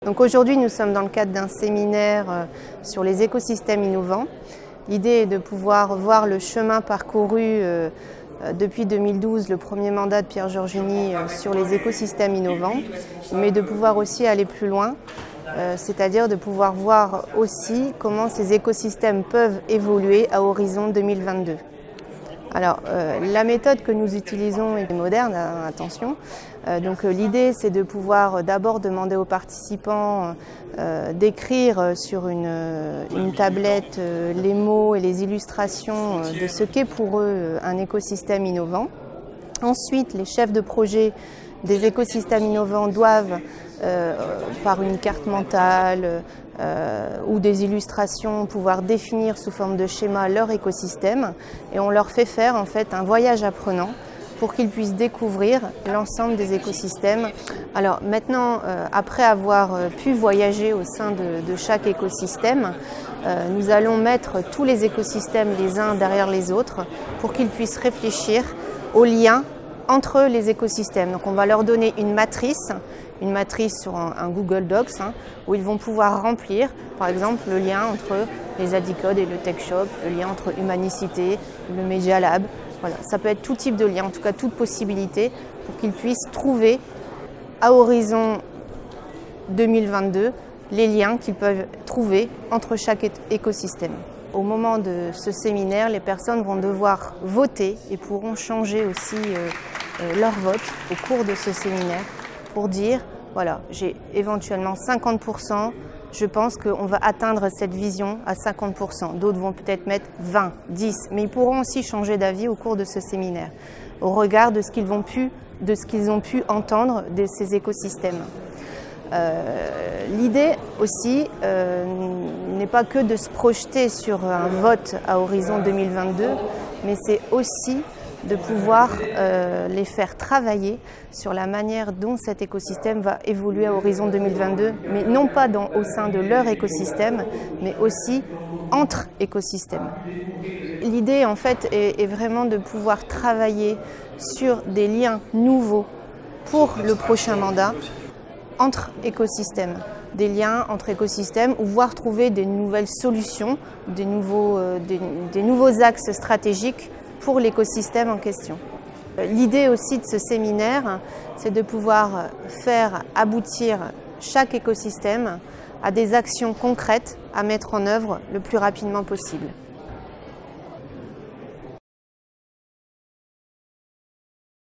Donc aujourd'hui, nous sommes dans le cadre d'un séminaire sur les écosystèmes innovants. L'idée est de pouvoir voir le chemin parcouru depuis 2012, le premier mandat de Pierre Georgini sur les écosystèmes innovants, mais de pouvoir aussi aller plus loin, c'est-à-dire de pouvoir voir aussi comment ces écosystèmes peuvent évoluer à horizon 2022. Alors, la méthode que nous utilisons est moderne, attention. Donc l'idée, c'est de pouvoir d'abord demander aux participants d'écrire sur une tablette les mots et les illustrations de ce qu'est pour eux un écosystème innovant. Ensuite, les chefs de projet des écosystèmes innovants doivent, par une carte mentale ou des illustrations, pouvoir définir sous forme de schéma leur écosystème, et on leur fait faire en fait un voyage apprenant pour qu'ils puissent découvrir l'ensemble des écosystèmes. Alors maintenant, après avoir pu voyager au sein de chaque écosystème, nous allons mettre tous les écosystèmes les uns derrière les autres pour qu'ils puissent réfléchir aux liens entre les écosystèmes. Donc on va leur donner une matrice sur un Google Docs où ils vont pouvoir remplir, par exemple, le lien entre les Adicodes et le Tech Shop, le lien entre Humanicité, le Media Lab. Voilà, ça peut être tout type de lien, en tout cas toute possibilité, pour qu'ils puissent trouver à horizon 2022 les liens qu'ils peuvent trouver entre chaque écosystème. Au moment de ce séminaire, les personnes vont devoir voter et pourront changer aussi leur vote au cours de ce séminaire pour dire, voilà, j'ai éventuellement 50%, je pense qu'on va atteindre cette vision à 50%. D'autres vont peut-être mettre 20, 10, mais ils pourront aussi changer d'avis au cours de ce séminaire, au regard de ce qu'ils ont pu entendre de ces écosystèmes. L'idée aussi n'est pas que de se projeter sur un vote à horizon 2022, mais c'est aussi de pouvoir les faire travailler sur la manière dont cet écosystème va évoluer à horizon 2022, mais non pas au sein de leur écosystème, mais aussi entre écosystèmes. L'idée en fait est vraiment de pouvoir travailler sur des liens nouveaux pour le prochain mandat entre écosystèmes, des liens entre écosystèmes ou voire trouver des nouvelles solutions, des nouveaux axes stratégiques pour l'écosystème en question. L'idée aussi de ce séminaire, c'est de pouvoir faire aboutir chaque écosystème à des actions concrètes à mettre en œuvre le plus rapidement possible.